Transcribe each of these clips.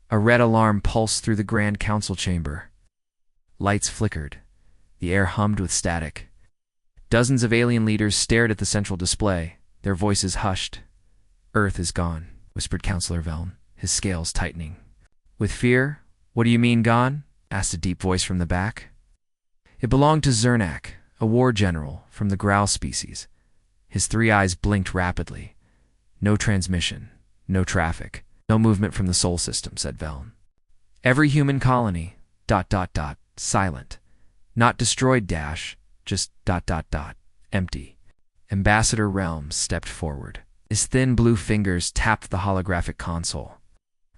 A red alarm pulsed through the Grand Council chamber. Lights flickered. The air hummed with static. Dozens of alien leaders stared at the central display, their voices hushed. "Earth is gone," whispered Councillor Velln, his scales tightening. "With fear? What do you mean, gone?" asked a deep voice from the back. It belonged to Zernak, a war general from the Growl species. His three eyes blinked rapidly. "No transmission, no traffic, no movement from the Sol system," said Velln. "Every human colony, ... silent. Not destroyed, just ... empty." Ambassador Realms stepped forward. His thin blue fingers tapped the holographic console.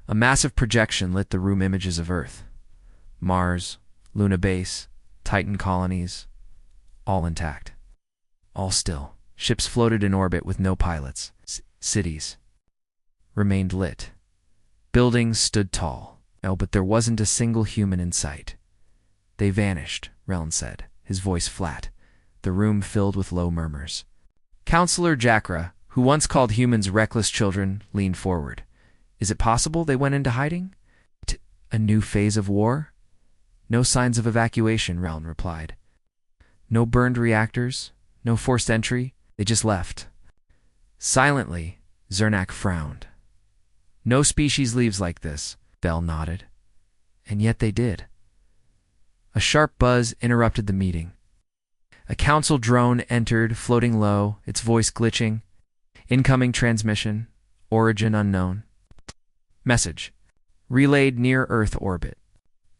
A massive projection lit the room images of Earth. Mars, Luna Base, Titan colonies, all intact. All still. Ships floated in orbit with no pilots. Cities remained lit. Buildings stood tall. No, but there wasn't a single human in sight. "They vanished," Reln said, his voice flat. The room filled with low murmurs. Councillor Jakra, who once called humans reckless children, leaned forward. "Is it possible they went into hiding? A new phase of war?" "No signs of evacuation," Reln replied. "No burned reactors, no forced entry. They just left." Silently, Zernak frowned. "No species leaves like this," Bell nodded. "And yet they did." A sharp buzz interrupted the meeting. A council drone entered, floating low, its voice glitching. "Incoming transmission. Origin unknown. Message. Relayed near Earth orbit."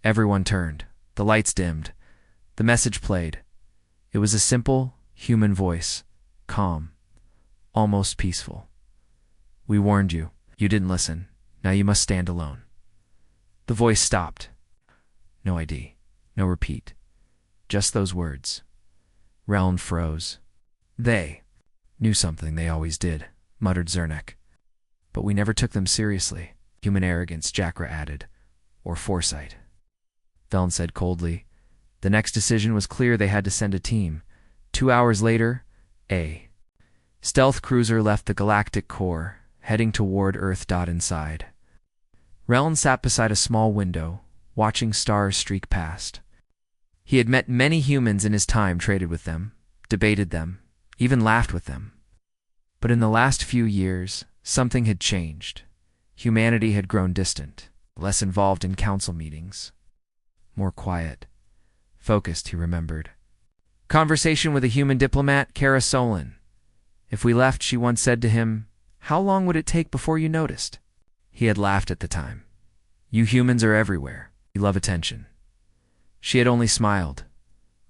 Everyone turned. The lights dimmed. The message played. It was a simple, human voice. Calm. Almost peaceful. "We warned you. You didn't listen. Now you must stand alone." The voice stopped. No ID. No repeat. Just those words. Reln froze. "They knew something, they always did," muttered Zernak. "But we never took them seriously." "Human arrogance," Jakra added. "Or foresight." Velln said coldly. The next decision was clear. They had to send a team. 2 hours later, a stealth cruiser left the Galactic core, heading toward Earth. Inside, Reln sat beside a small window, watching stars streak past. He had met many humans in his time, traded with them, debated them, even laughed with them. But in the last few years, something had changed. Humanity had grown distant, less involved in council meetings. More quiet. Focused, he remembered. Conversation with a human diplomat, Kara Solon. If we left, she once said to him, "How long would it take before you noticed?" He had laughed at the time. "You humans are everywhere. You love attention." She had only smiled.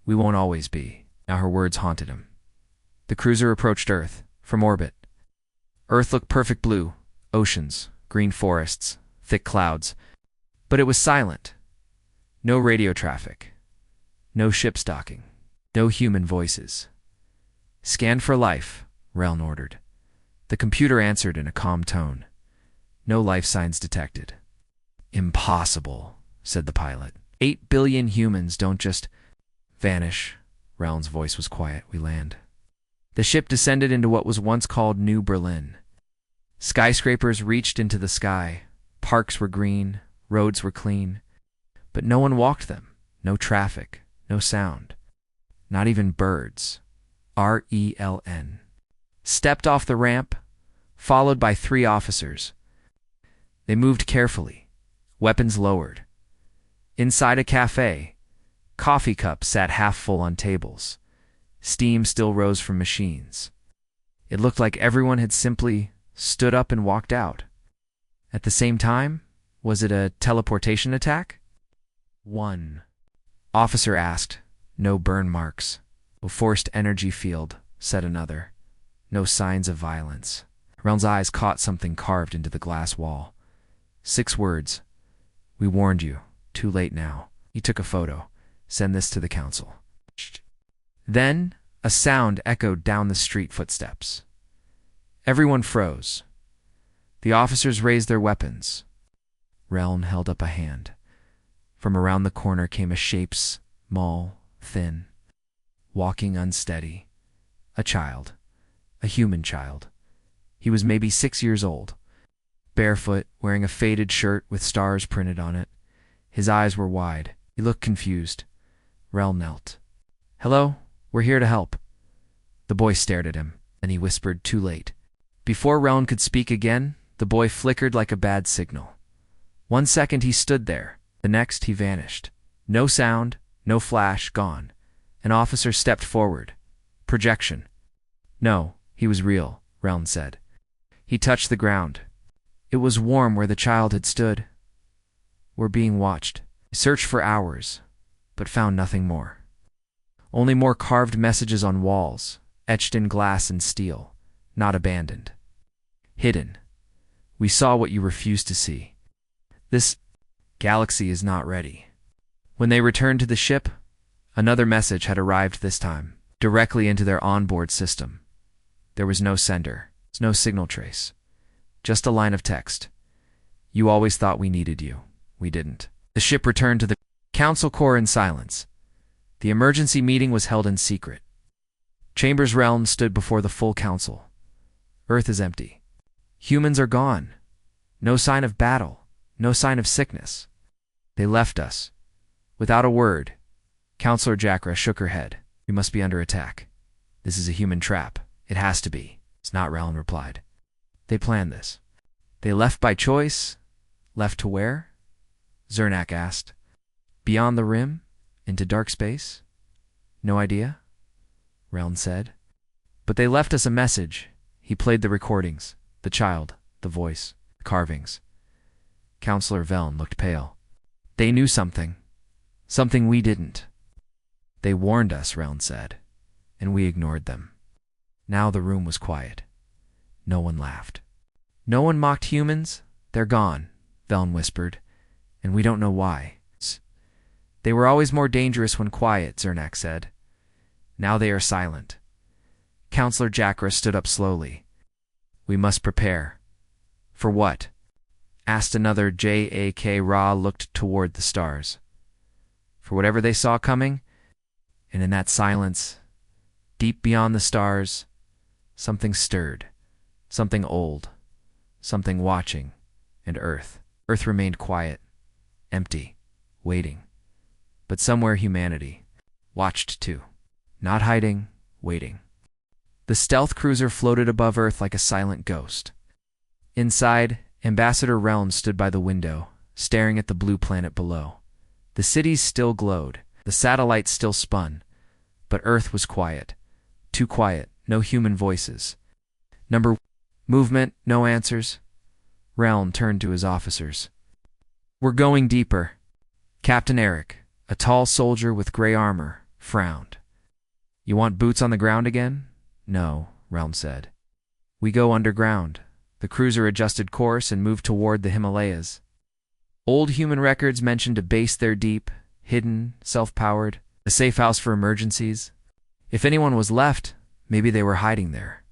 "We won't always be." Now her words haunted him. The cruiser approached Earth, from orbit. Earth looked perfect blue. Oceans, green forests, thick clouds. But it was silent. No radio traffic. No ships docking. No human voices. "Scan for life," Reln ordered. The computer answered in a calm tone. No life signs detected. "Impossible," said the pilot. 8 billion humans don't just vanish. Reln's voice was quiet. "We land." The ship descended into what was once called New Berlin. Skyscrapers reached into the sky. Parks were green. Roads were clean. But no one walked them. No traffic. No sound. Not even birds. RELN. Stepped off the ramp, followed by 3 officers. They moved carefully, weapons lowered. Inside a cafe, coffee cups sat half full on tables. Steam still rose from machines. It looked like everyone had simply stood up and walked out. At the same time, was it a teleportation attack? One officer asked. "No burn marks." "A forced energy field," said another. "No signs of violence." Reln's eyes caught something carved into the glass wall. 6 words. "We warned you. Too late now." He took a photo. "Send this to the council." Then a sound echoed down the street. Footsteps. Everyone froze. The officers raised their weapons. Reln held up a hand. From around the corner came a shape, small, thin, walking unsteady. A child. A human child. He was maybe 6 years old. barefoot, wearing a faded shirt with stars printed on it. His eyes were wide. He looked confused. Rel knelt. "Hello, we're here to help." The boy stared at him, and he whispered, "Too late." Before Reln could speak again, the boy flickered like a bad signal. 1 second he stood there, the next he vanished. No sound, no flash, gone. An officer stepped forward. Projection. No, he was real, Reln said. He touched the ground. It was warm where the child had stood. "We're being watched." He searched for hours, but found nothing more. Only more carved messages on walls, etched in glass and steel, not abandoned. Hidden. "We saw what you refused to see. This galaxy is not ready." When they returned to the ship, another message had arrived this time, directly into their onboard system. There was no sender, no signal trace, just a line of text. "You always thought we needed you. We didn't." The ship returned to the Council Core in silence. The emergency meeting was held in secret. Chambers' realm stood before the full council. Earth is empty. Humans are gone. No sign of battle, no sign of sickness. They left us. Without a word, Counselor Jakra shook her head. "We must be under attack. This is a human trap. It has to be." "It's not," Reln replied. "They planned this." "They left by choice? Left to where?" Zernak asked. "Beyond the rim? Into dark space?" "No idea," Reln said. "But they left us a message." He played the recordings, the child, the voice, the carvings. Counselor Veln looked pale. "They knew something. Something we didn't." "They warned us," Reln said, "and we ignored them." Now the room was quiet. No one laughed. "No one mocked humans? They're gone," Veln whispered, "and we don't know why." "They were always more dangerous when quiet," Zernak said. "Now they are silent." Counselor Jakra stood up slowly. "We must prepare." "For what?" asked another. Jak Ra looked toward the stars. "For whatever they saw coming." And in that silence, deep beyond the stars, something stirred. Something old. Something watching. And Earth. Earth remained quiet. Empty. Waiting. But somewhere humanity watched too. Not hiding. Waiting. The stealth cruiser floated above Earth like a silent ghost. Inside, Ambassador Reln stood by the window, staring at the blue planet below. The cities still glowed. The satellites still spun. But Earth was quiet. Too quiet. No human voices. Movement. No answers. Reln turned to his officers. "We're going deeper." Captain Eric, a tall soldier with gray armor, frowned. "You want boots on the ground again?" "No," Reln said. "We go underground." The cruiser adjusted course and moved toward the Himalayas. Old human records mentioned a base there deep, hidden, self-powered, a safe house for emergencies. If anyone was left, maybe they were hiding there.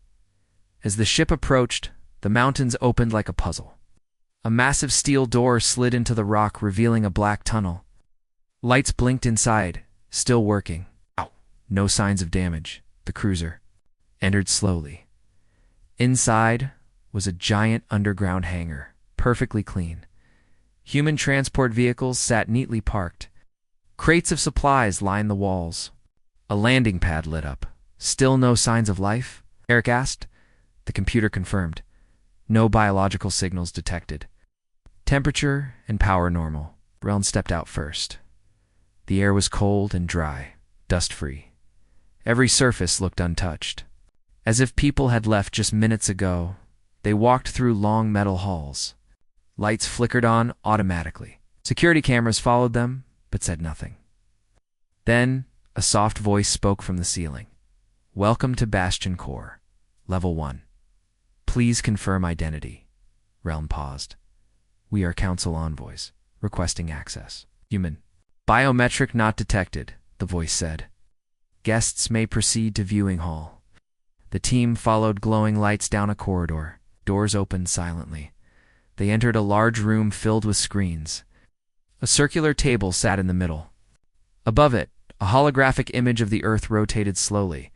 As the ship approached, the mountains opened like a puzzle. A massive steel door slid into the rock, revealing a black tunnel. Lights blinked inside, still working. No signs of damage. The cruiser entered slowly. Inside was a giant underground hangar, perfectly clean. Human transport vehicles sat neatly parked. Crates of supplies lined the walls. A landing pad lit up. "Still no signs of life?" Eric asked. The computer confirmed. "No biological signals detected. Temperature and power normal." Reln stepped out first. The air was cold and dry, dust-free. Every surface looked untouched. As if people had left just minutes ago, they walked through long metal halls. Lights flickered on automatically. Security cameras followed them, but said nothing. Then, a soft voice spoke from the ceiling. "Welcome to Bastion Core, Level 1. Please confirm identity." Reln paused. "We are council envoys, requesting access." "Human. Biometric not detected," the voice said. "Guests may proceed to viewing hall." The team followed glowing lights down a corridor. Doors opened silently. They entered a large room filled with screens. A circular table sat in the middle. Above it, a holographic image of the Earth rotated slowly.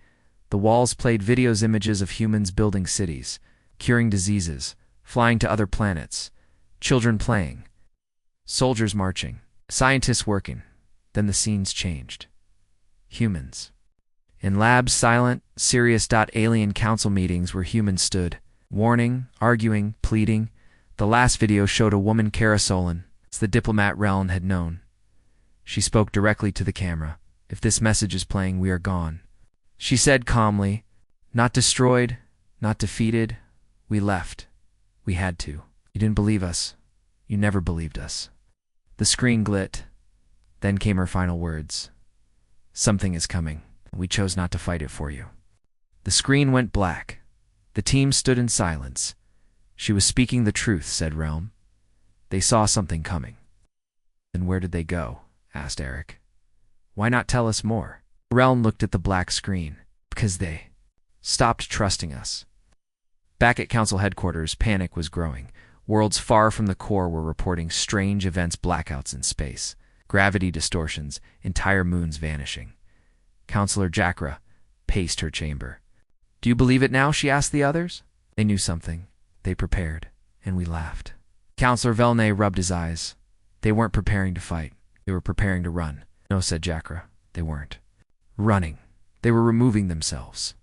The walls played images of humans building cities, curing diseases, flying to other planets, children playing, soldiers marching, scientists working. Then the scenes changed. Humans. In labs, silent, serious. Alien council meetings where humans stood, warning, arguing, pleading. The last video showed a woman caracoling. It's the diplomat Reln had known. She spoke directly to the camera. If this message is playing, we are gone. She said calmly, not destroyed, not defeated. We left. We had to. You didn't believe us. You never believed us. The screen glit. Then came her final words. Something is coming. We chose not to fight it for you. The screen went black. The team stood in silence. She was speaking the truth, said Relm. They saw something coming. Then where did they go? Asked Eric. Why not tell us more? Relm looked at the black screen. Because they stopped trusting us. Back at council headquarters, panic was growing. Worlds far from the core were reporting strange events, blackouts in space, gravity distortions, entire moons vanishing. Counselor Jakra paced her chamber. Do you believe it now? She asked the others. They knew something. They prepared, and we laughed. Counselor Velnay rubbed his eyes. They weren't preparing to fight. They were preparing to run. No, said Jakra. They weren't running. They were removing themselves.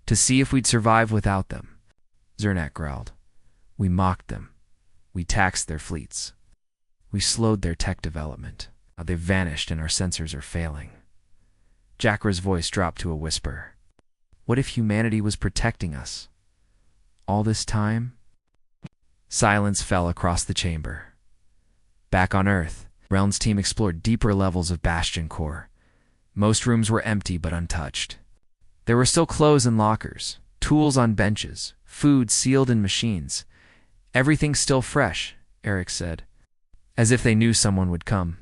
To see if we'd survive without them. Zernak growled. We mocked them. We taxed their fleets. We slowed their tech development. Now they've vanished and our sensors are failing. Jakra's voice dropped to a whisper. What if humanity was protecting us? All this time? Silence fell across the chamber. Back on Earth, Relm's team explored deeper levels of Bastion core. Most rooms were empty but untouched. There were still clothes in lockers, tools on benches, food sealed in machines. Everything still fresh, Eric said, as if they knew someone would come.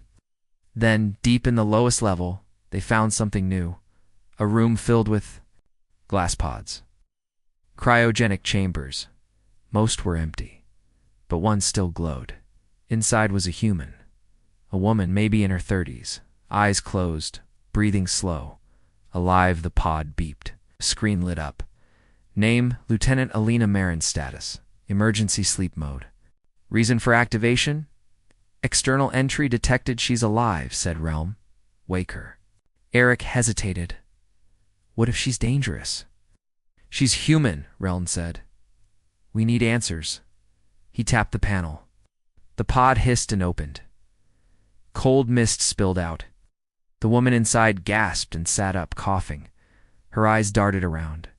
Then, deep in the lowest level, they found something new. A room filled with glass pods. Cryogenic chambers. Most were empty, but one still glowed. Inside was a human. A woman, maybe in her 30s, eyes closed, breathing slow. Alive, the pod beeped. Screen lit up. Name, Lieutenant Alina Marin. Status, emergency sleep mode. Reason for activation? External entry detected. She's alive, said Relm. Wake her. Eric hesitated. What if she's dangerous? She's human, Relm said. We need answers. He tapped the panel. The pod hissed and opened. Cold mist spilled out. The woman inside gasped and sat up, coughing. Her eyes darted around.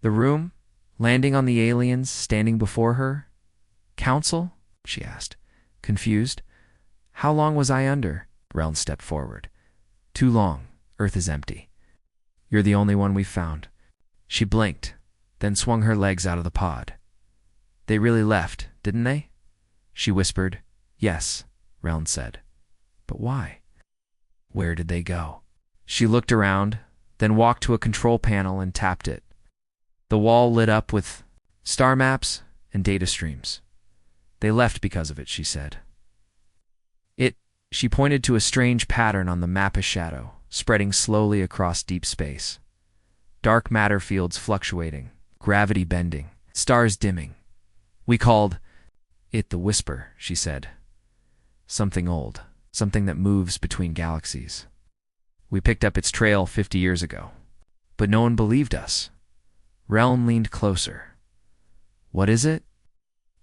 The room, landing on the aliens standing before her. Council? She asked, confused. How long was I under? Relm stepped forward. Too long. Earth is empty. You're the only one we've found. She blinked, then swung her legs out of the pod. They really left, didn't they? She whispered. Yes, Relm said. But why? Where did they go? She looked around, then walked to a control panel and tapped it. The wall lit up with star maps and data streams. They left because of it, she said. She pointed to a strange pattern on the map, a shadow, spreading slowly across deep space. Dark matter fields fluctuating, gravity bending, stars dimming. We called it the Whisper, she said. Something old, something that moves between galaxies. We picked up its trail 50 years ago, but no one believed us. Relm leaned closer. What is it?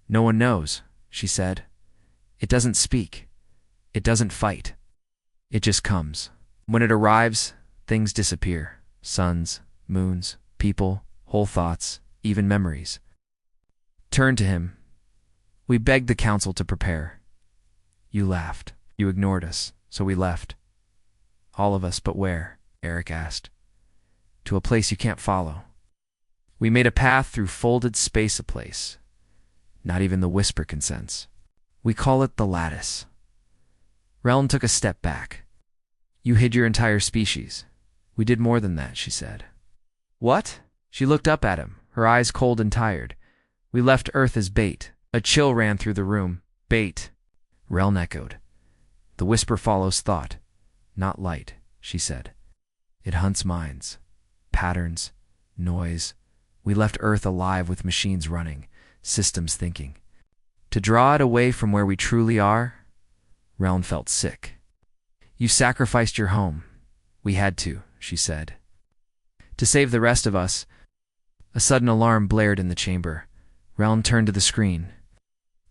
No one knows, she said. It doesn't speak. It doesn't fight. It just comes. When it arrives, things disappear. Suns, moons, people, whole thoughts, even memories. Turn to him. We begged the council to prepare. You laughed. You ignored us, so we left. All of us, but where? Eric asked. To a place you can't follow. We made a path through folded space, a place. Not even the Whisper can sense. We call it the Lattice. Relm took a step back. You hid your entire species. We did more than that, she said. What? She looked up at him, her eyes cold and tired. We left Earth as bait. A chill ran through the room. Bait. Relm echoed. The Whisper follows thought, not light, she said. It hunts minds. Patterns. Noise. We left Earth alive with machines running. systems thinking. To draw it away from where we truly are, Reln felt sick. You sacrificed your home. We had to, she said. To save the rest of us. A sudden alarm blared in the chamber. Reln turned to the screen.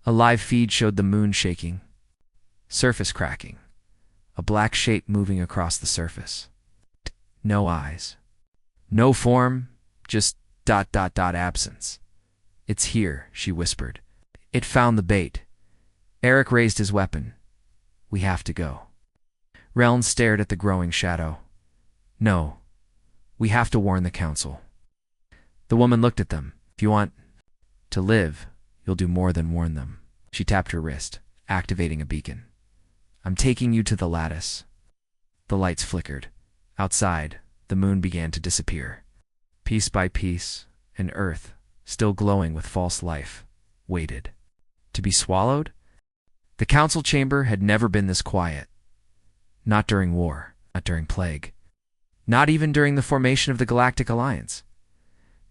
A live feed showed the moon shaking. Surface cracking. A black shape moving across the surface. No eyes. No form, just ... absence. It's here, she whispered. It found the bait. Eric raised his weapon. We have to go. Reln stared at the growing shadow. No. We have to warn the council. The woman looked at them. If you want to live, you'll do more than warn them. She tapped her wrist, activating a beacon. I'm taking you to the lattice. The lights flickered. Outside, the moon began to disappear. Piece by piece, and Earth, still glowing with false life, waited. To be swallowed? The council chamber had never been this quiet. Not during war, not during plague. Not even during the formation of the Galactic Alliance.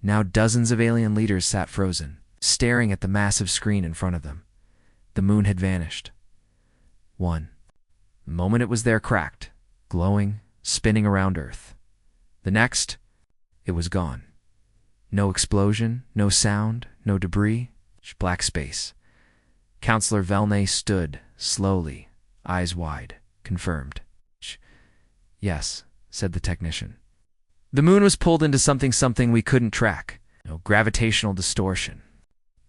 Now dozens of alien leaders sat frozen, staring at the massive screen in front of them. The moon had vanished. One. The moment it was there cracked, glowing, spinning around Earth. The next, it was gone. No explosion, no sound, no debris, just black space. Counselor Velnay stood, slowly, eyes wide, confirmed. Yes, said the technician. The moon was pulled into something we couldn't track. No gravitational distortion.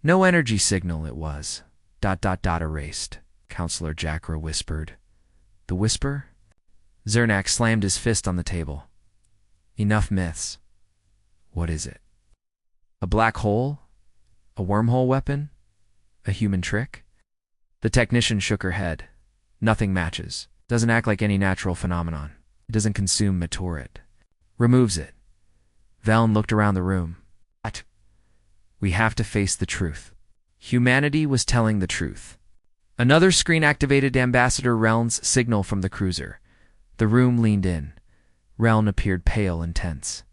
No energy signal it was. ... erased, Counselor Jackra whispered. The whisper? Zernak slammed his fist on the table. Enough myths. What is it? A black hole? A wormhole weapon? A human trick? The technician shook her head. Nothing matches. Doesn't act like any natural phenomenon. It doesn't consume Matorit. Removes it. Veln looked around the room. What? We have to face the truth. Humanity was telling the truth. Another screen activated Ambassador Reln's signal from the cruiser. The room leaned in. Reln appeared pale and tense.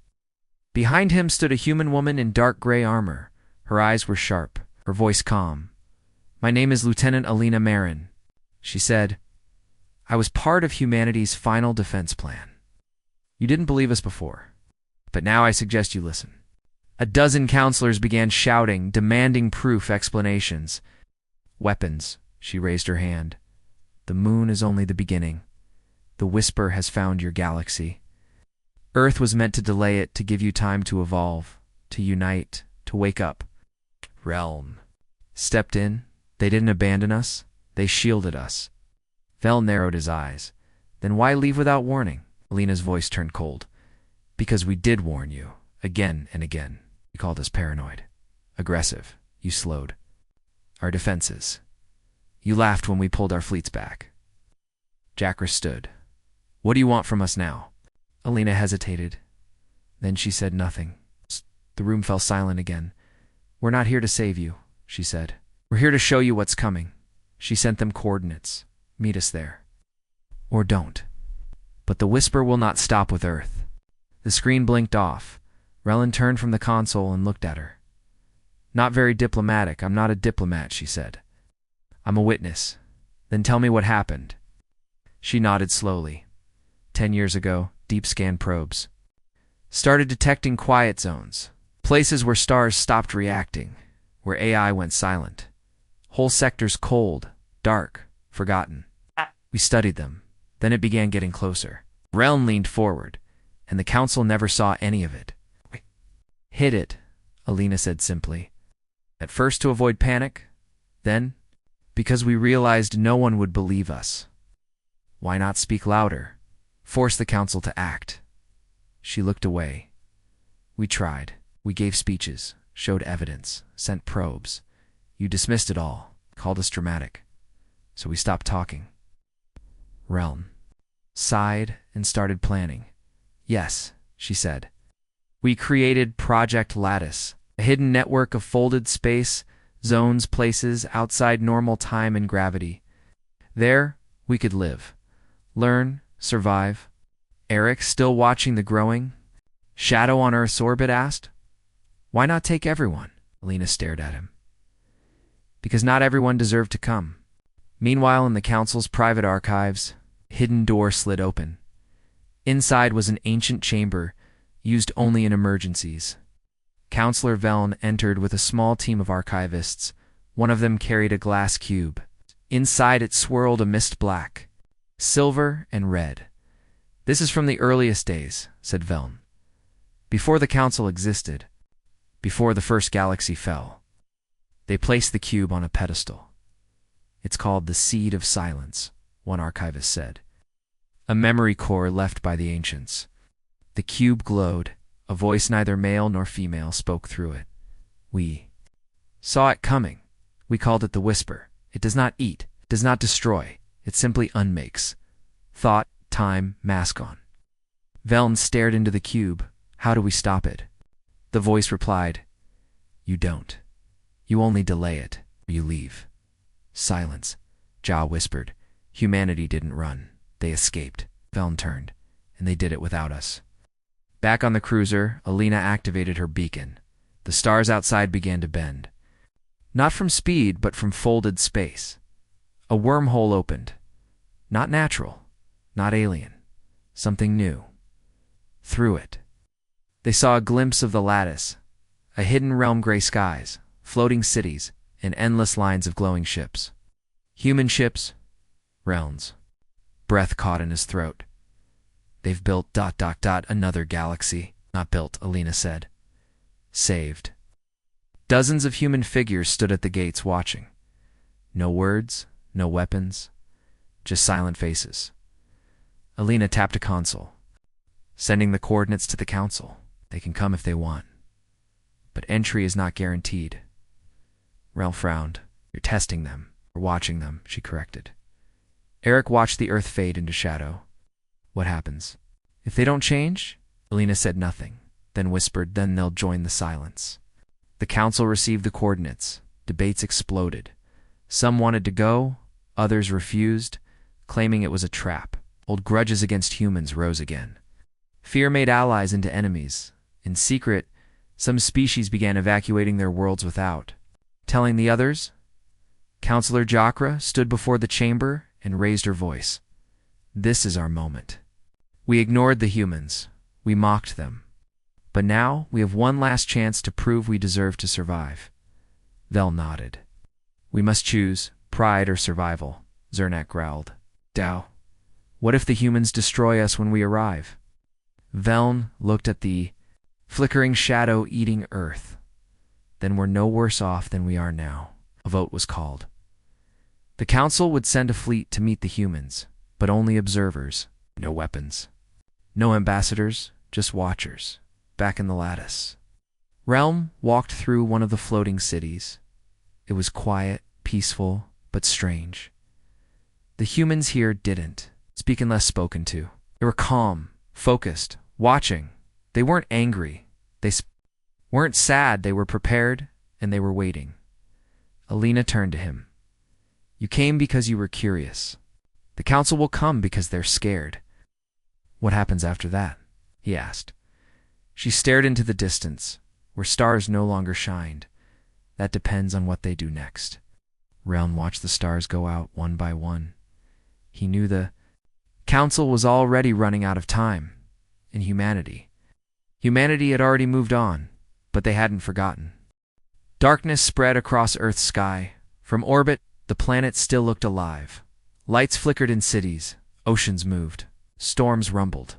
Behind him stood a human woman in dark gray armor. Her eyes were sharp, her voice calm. My name is Lieutenant Alina Marin, she said. I was part of humanity's final defense plan. You didn't believe us before, but now I suggest you listen. A dozen counselors began shouting, demanding proof, explanations. Weapons, she raised her hand. The moon is only the beginning. The whisper has found your galaxy. Earth was meant to delay it, to give you time to evolve, to unite, to wake up. Reln stepped in. They didn't abandon us. They shielded us. Vel narrowed his eyes. Then why leave without warning? Alina's voice turned cold. Because we did warn you, again and again. You called us paranoid. Aggressive. You slowed our defenses. You laughed when we pulled our fleets back. Jackra stood. What do you want from us now? Alina hesitated. Then she said nothing. The room fell silent again. We're not here to save you, she said. We're here to show you what's coming. She sent them coordinates. Meet us there. Or don't. But the whisper will not stop with Earth. The screen blinked off. Reln turned from the console and looked at her. Not very diplomatic. I'm not a diplomat, she said. I'm a witness. Then tell me what happened. She nodded slowly. 10 years ago, deep scan probes started detecting quiet zones, places where stars stopped reacting, where AI went silent. Whole sectors cold, dark, forgotten. We studied them. Then it began getting closer. Reln leaned forward, and the council never saw any of it. Hid it, Alina said simply. At first to avoid panic, then because we realized no one would believe us. Why not speak louder? Force the council to act. She looked away. We tried. We gave speeches, showed evidence, sent probes. You dismissed it all, called us dramatic. So we stopped talking. Reln sighed and started planning. Yes, she said. We created Project Lattice, a hidden network of folded space, zones, places outside normal time and gravity. There, we could live, learn, survive. Eric, still watching the growing shadow on Earth's orbit, asked. Why not take everyone? Alina stared at him. because not everyone deserved to come. Meanwhile, in the council's private archives, a hidden door slid open. Inside was an ancient chamber, used only in emergencies. Counselor Veln entered with a small team of archivists. One of them carried a glass cube. Inside it swirled a mist black, silver and red. "This is from the earliest days," said Veln. "Before the council existed, before the first galaxy fell." They placed the cube on a pedestal. "It's called the Seed of Silence," one archivist said. "A memory core left by the ancients." The cube glowed. A voice neither male nor female spoke through it. "We saw it coming. We called it the Whisper. It does not eat, does not destroy. It simply unmakes. Thought, time, mask on." Veln stared into the cube. "How do we stop it?" The voice replied, "You don't. You only delay it, or you leave." "Silence," Ja whispered. "Humanity didn't run. They escaped." Veln turned, "And they did it without us." Back on the cruiser, Alina activated her beacon. The stars outside began to bend. Not from speed, but from folded space. A wormhole opened. Not natural, not alien. Something new. Through it, they saw a glimpse of the lattice, a hidden realm, gray skies, floating cities, and endless lines of glowing ships. Human ships, realms. Breath caught in his throat. "They've built ... another galaxy." "Not built," Alina said. "Saved." Dozens of human figures stood at the gates watching. No words, no weapons, just silent faces. Alina tapped a console. "Sending the coordinates to the council. They can come if they want. But entry is not guaranteed." Rel frowned. "You're testing them, or watching them," she corrected. Eric watched the Earth fade into shadow. "What happens if they don't change?" Alina said nothing, then whispered, "Then they'll join the silence." The council received the coordinates. Debates exploded. Some wanted to go, others refused, claiming it was a trap. Old grudges against humans rose again. Fear made allies into enemies. In secret, some species began evacuating their worlds without telling the others. Counselor Jakra stood before the chamber and raised her voice. "This is our moment. We ignored the humans. We mocked them. But now we have one last chance to prove we deserve to survive." Vel nodded. "We must choose pride or survival," Zernak growled. "Dow, what if the humans destroy us when we arrive?" Veln looked at the flickering shadow eating Earth. "Then we're no worse off than we are now." A vote was called. The council would send a fleet to meet the humans, but only observers, no weapons. No ambassadors, just watchers, back in the lattice. Realm walked through one of the floating cities. It was quiet, peaceful, but strange. The humans here didn't speak unless spoken to. They were calm, focused, watching. They weren't angry. They weren't sad. They were prepared, and they were waiting. Alina turned to him. "You came because you were curious. The council will come because they're scared." "What happens after that?" he asked. She stared into the distance, where stars no longer shined. "That depends on what they do next." Realm watched the stars go out one by one. He knew the council was already running out of time, and humanity had already moved on, but they hadn't forgotten. Darkness spread across Earth's sky. From orbit, the planet still looked alive. Lights flickered in cities, oceans moved, storms rumbled,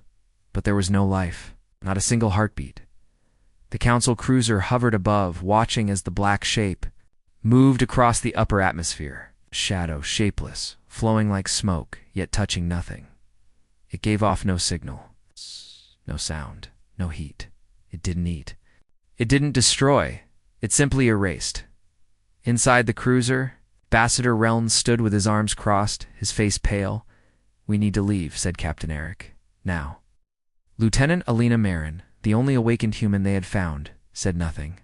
but there was no life, not a single heartbeat. The council cruiser hovered above, watching as the black shape moved across the upper atmosphere, shadow, shapeless, flowing like smoke, yet touching nothing. It gave off no signal, no sound, no heat. It didn't eat. It didn't destroy. It simply erased. Inside the cruiser, Ambassador Reln stood with his arms crossed, his face pale. "We need to leave," said Captain Eric. "Now." Lieutenant Alina Marin, the only awakened human they had found, said nothing.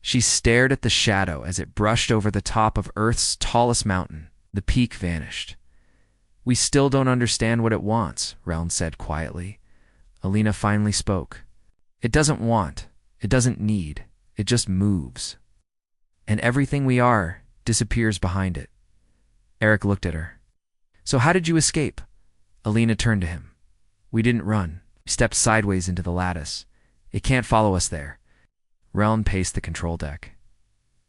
She stared at the shadow as it brushed over the top of Earth's tallest mountain. The peak vanished. "We still don't understand what it wants," Reln said quietly. Alina finally spoke. "It doesn't want. It doesn't need. It just moves. And everything we are disappears behind it. Eric looked at her. So how did you escape? Alina turned to him. We didn't run. We stepped sideways into the lattice. It can't follow us there. Reln paced the control deck.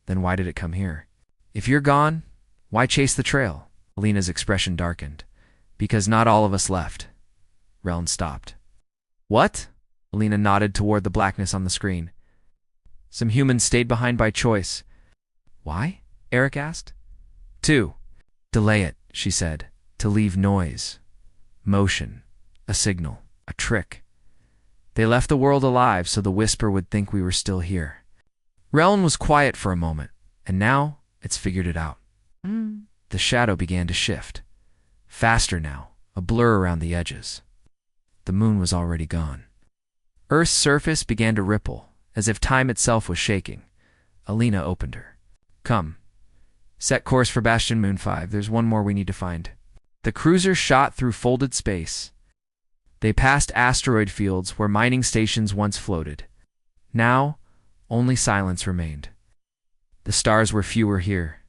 Then why did it come here? If you're gone, why chase the trail? Alina's expression darkened. Because not all of us left. Reln stopped. What? Alina nodded toward the blackness on the screen. Some humans stayed behind by choice. Why? Eric asked. 2. Delay it, she said. To leave noise. Motion. A signal. A trick. They left the world alive so the Whisper would think we were still here. Reln was quiet for a moment, and now it's figured it out. The shadow began to shift. Faster now, a blur around the edges. The moon was already gone. Earth's surface began to ripple, as if time itself was shaking. Alina opened her. Come. Set course for Bastion Moon 5. There's one more we need to find. The cruiser shot through folded space. They passed asteroid fields where mining stations once floated. Now, only silence remained. The stars were fewer here,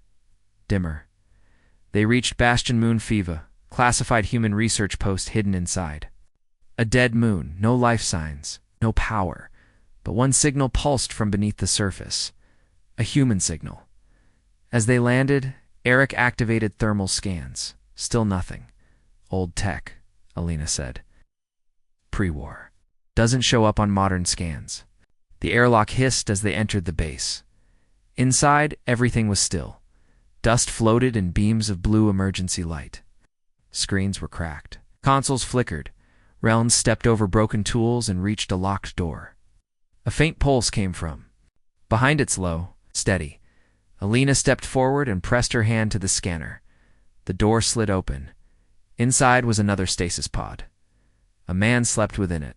dimmer. They reached Bastion Moon Fiva, classified human research post hidden inside. A dead moon, no life signs, no power, but one signal pulsed from beneath the surface. A human signal. As they landed, Eric activated thermal scans. Still nothing. Old tech, Alina said. Pre-war. Doesn't show up on modern scans. The airlock hissed as they entered the base. Inside, everything was still. Dust floated in beams of blue emergency light. Screens were cracked. Consoles flickered. Reln stepped over broken tools and reached a locked door. A faint pulse came from. Behind its low, steady. Alina stepped forward and pressed her hand to the scanner. The door slid open. Inside was another stasis pod. A man slept within it.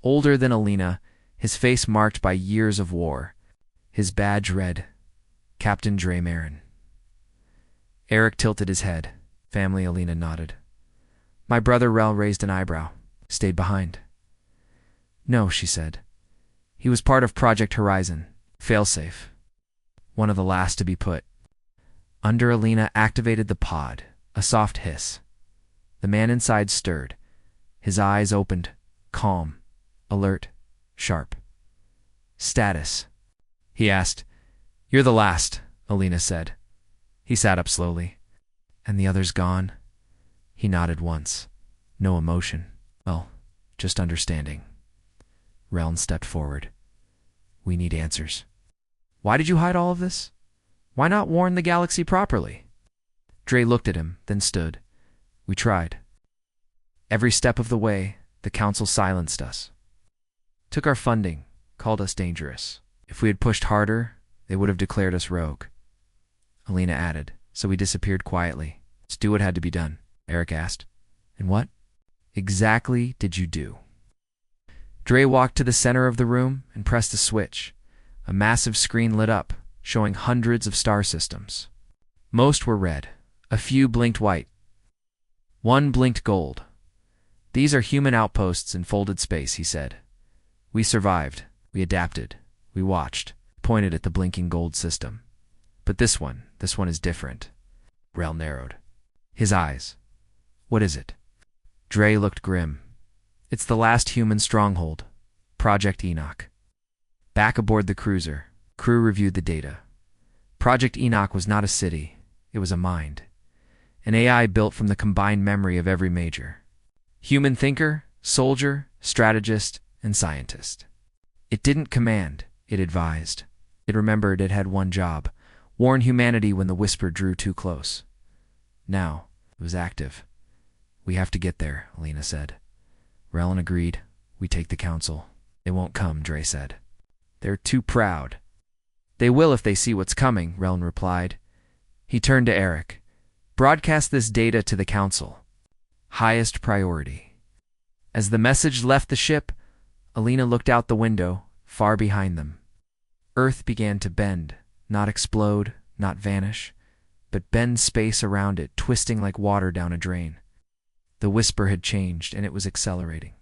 Older than Alina, his face marked by years of war. His badge read, Captain Dre Marin. Eric tilted his head. Family, Alina nodded. My brother Rel raised an eyebrow. Stayed behind. No, she said. He was part of Project Horizon. Failsafe. One of the last to be put. Under Alina activated the pod. A soft hiss. The man inside stirred. His eyes opened. Calm. Alert. Sharp. Status. He asked. You're the last, Alina said. He sat up slowly. And the others gone? He nodded once. No emotion. Well, just understanding. Reln stepped forward. We need answers. Why did you hide all of this? Why not warn the galaxy properly? Dre looked at him, then stood. We tried. Every step of the way, the council silenced us. Took our funding, called us dangerous. If we had pushed harder, they would have declared us rogue. Alina added, so we disappeared quietly. Let's do what had to be done, Eric asked. And what exactly did you do? Dre walked to the center of the room and pressed a switch. A massive screen lit up, showing hundreds of star systems. Most were red. A few blinked white. One blinked gold. These are human outposts in folded space, he said. We survived. We adapted. We watched. Pointed at the blinking gold system. But this one is different. Rel narrowed. His eyes. What is it? Dre looked grim. It's the last human stronghold. Project Enoch. Back aboard the cruiser, crew reviewed the data. Project Enoch was not a city. It was a mind. An AI built from the combined memory of every major. Human thinker, soldier, strategist, and scientist. It didn't command, it advised. It remembered it had one job, warn humanity when the Whisper drew too close. Now, it was active. We have to get there, Alina said. Reln agreed. We take the council. They won't come, Dre said. They're too proud. They will if they see what's coming, Reln replied. He turned to Eric. Broadcast this data to the council. Highest priority. As the message left the ship, Alina looked out the window, far behind them. Earth began to bend, not explode, not vanish, but bend space around it, twisting like water down a drain. The Whisper had changed, and it was accelerating.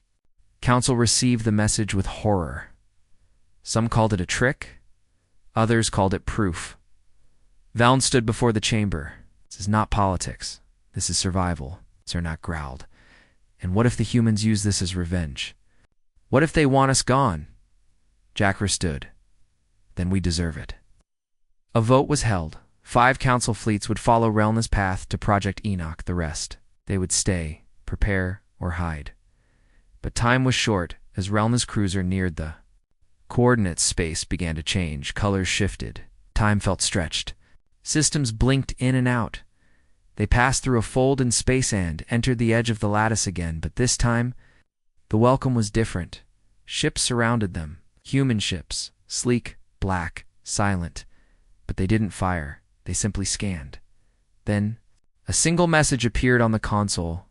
Council received the message with horror. Some called it a trick. Others called it proof. Valn stood before the chamber. This is not politics. This is survival, Cernak growled. And what if the humans use this as revenge? What if they want us gone? Jakra stood. Then we deserve it. A vote was held. 5 council fleets would follow Relna's path to Project Enoch. The rest, they would stay, prepare, or hide. But time was short as Relna's cruiser neared the coordinates. Space began to change. Colors shifted. Time felt stretched. Systems blinked in and out. They passed through a fold in space and entered the edge of the lattice again, but this time, the welcome was different. Ships surrounded them. Human ships, sleek, black, silent. But they didn't fire. They simply scanned. Then, a single message appeared on the console.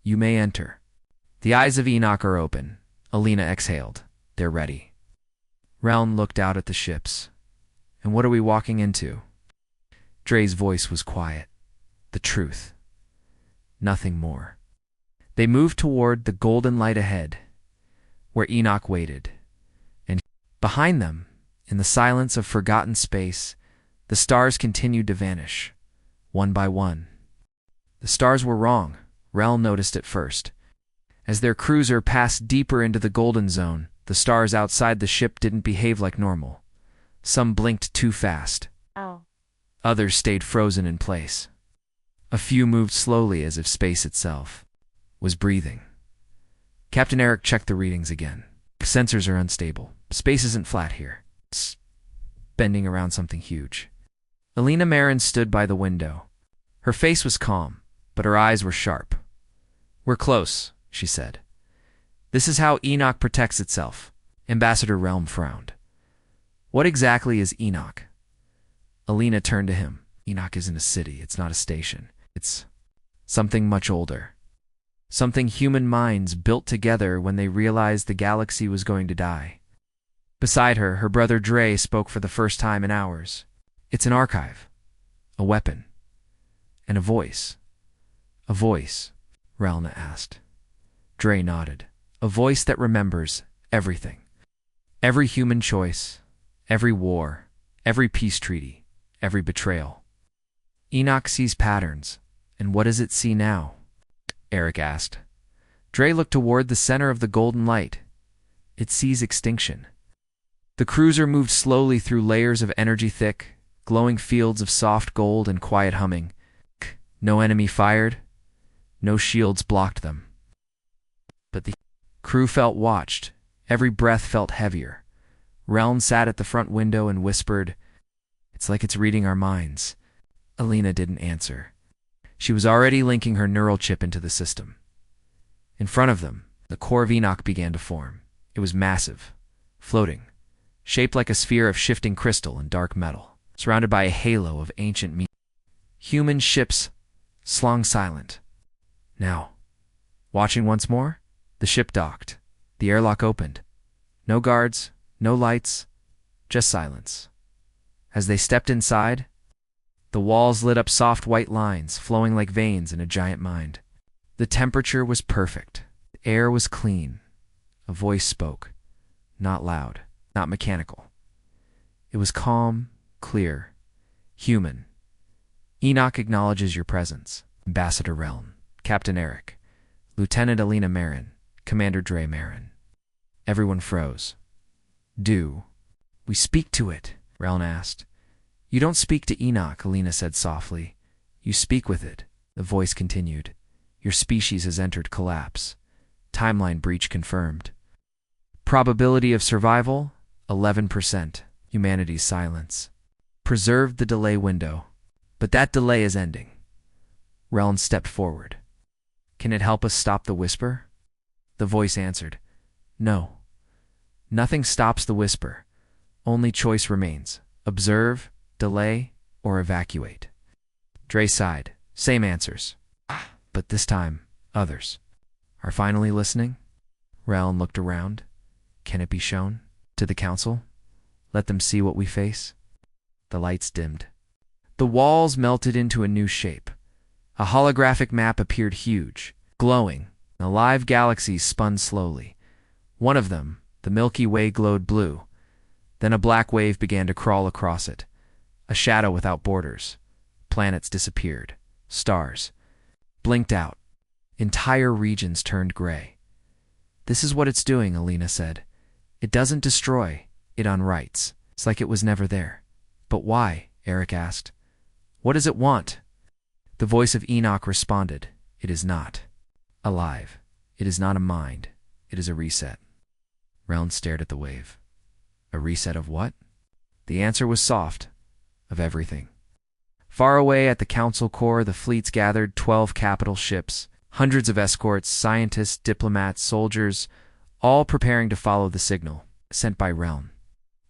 You may enter. The eyes of Enoch are open. Alina exhaled. They're ready. Reln looked out at the ships. And what are we walking into? Dre's voice was quiet. The truth. Nothing more. They moved toward the golden light ahead, where Enoch waited. And behind them, in the silence of forgotten space, the stars continued to vanish, one by one. The stars were wrong, Reln noticed at first. As their cruiser passed deeper into the golden zone, the stars outside the ship didn't behave like normal. Some blinked too fast. Others stayed frozen in place. A few moved slowly as if space itself was breathing. Captain Eric checked the readings again. Sensors are unstable. Space isn't flat here. It's bending around something huge. Alina Marin stood by the window. Her face was calm, but her eyes were sharp. We're close, she said. This is how Enoch protects itself. Ambassador Relm frowned. What exactly is Enoch? Alina turned to him. Enoch isn't a city. It's not a station. It's something much older. Something human minds built together when they realized the galaxy was going to die. Beside her, her brother Dre spoke for the first time in hours. It's an archive, a weapon, and a voice. A voice, Relna asked. Dre nodded. A voice that remembers everything. Every human choice, every war, every peace treaty, every betrayal. Enoch sees patterns, and what does it see now? Eric asked. Dre looked toward the center of the golden light. It sees extinction. The cruiser moved slowly through layers of energy, thick, glowing fields of soft gold and quiet humming. No enemy fired. No shields blocked them. But the crew felt watched. Every breath felt heavier. Reln sat at the front window and whispered, "It's like it's reading our minds." Alina didn't answer. She was already linking her neural chip into the system. In front of them, the core of Enoch began to form. It was massive, floating, shaped like a sphere of shifting crystal and dark metal, surrounded by a halo of ancient human ships slung silent. Now, watching once more, the ship docked. The airlock opened. No guards, no lights, just silence. As they stepped inside, the walls lit up soft white lines, flowing like veins in a giant mind. The temperature was perfect. The air was clean. A voice spoke. Not loud, not mechanical. It was calm, clear, human. Enoch acknowledges your presence. Ambassador Relm, Captain Eric, Lieutenant Alina Marin, Commander Dre Marin. Everyone froze. Do we speak to it? Relm asked. You don't speak to Enoch, Alina said softly. You speak with it. The voice continued. Your species has entered collapse. Timeline breach confirmed. Probability of survival, 11%. Humanity's silence. Preserved the delay window. But that delay is ending. Reln stepped forward. Can it help us stop the whisper? The voice answered. No. Nothing stops the whisper. Only choice remains. Observe, delay, or evacuate. Dre sighed. Same answers. But this time, others are finally listening. Reln looked around. Can it be shown? To the council? Let them see what we face? The lights dimmed. The walls melted into a new shape. A holographic map appeared huge, glowing. A live galaxy spun slowly. One of them, the Milky Way, glowed blue. Then a black wave began to crawl across it. A shadow without borders. Planets disappeared. Stars blinked out. Entire regions turned gray. This is what it's doing, Alina said. It doesn't destroy, it unwrites. It's like it was never there. But why? Eric asked. What does it want? The voice of Enoch responded. It is not alive. It is not a mind. It is a reset. Reln stared at the wave. A reset of what? The answer was soft. Of everything. Far away at the council core, the fleets gathered, 12 capital ships, hundreds of escorts, scientists, diplomats, soldiers, all preparing to follow the signal sent by Reln.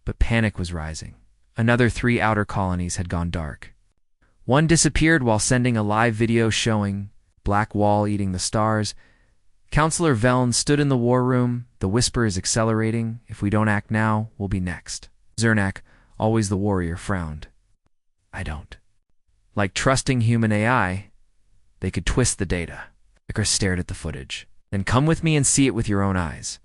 But panic was rising. Another 3 outer colonies had gone dark. One disappeared while sending a live video showing Black Wall eating the stars. Counselor Veln stood in the war room. The whisper is accelerating. If we don't act now, we'll be next. Zernak, always the warrior, frowned. I don't. Like trusting human AI, they could twist the data. Icar stared at the footage. Then come with me and see it with your own eyes.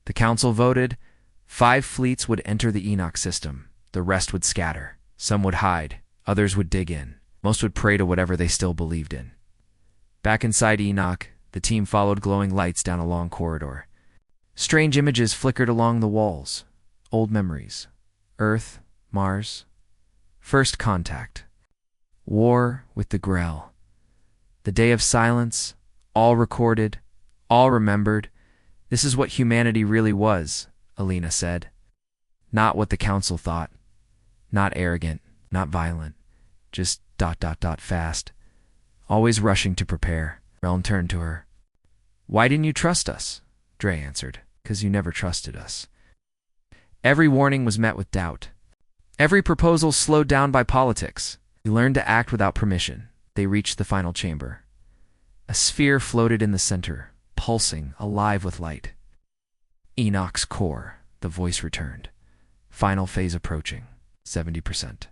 The council voted. 5 fleets would enter the Enoch system. The rest would scatter. Some would hide. Others would dig in. Most would pray to whatever they still believed in. Back inside Enoch, the team followed glowing lights down a long corridor. Strange images flickered along the walls. Old memories. Earth, Mars. First contact. War with the Grell. The day of silence. All recorded. All remembered. This is what humanity really was, Alina said. Not what the council thought. Not arrogant. Not violent. Just ... fast. Always rushing to prepare. Reln turned to her. Why didn't you trust us? Dre answered. 'Cause you never trusted us. Every warning was met with doubt. Every proposal slowed down by politics. We learned to act without permission. They reached the final chamber. A sphere floated in the center, pulsing, alive with light. Enoch's core, the voice returned. Final phase approaching, 70%.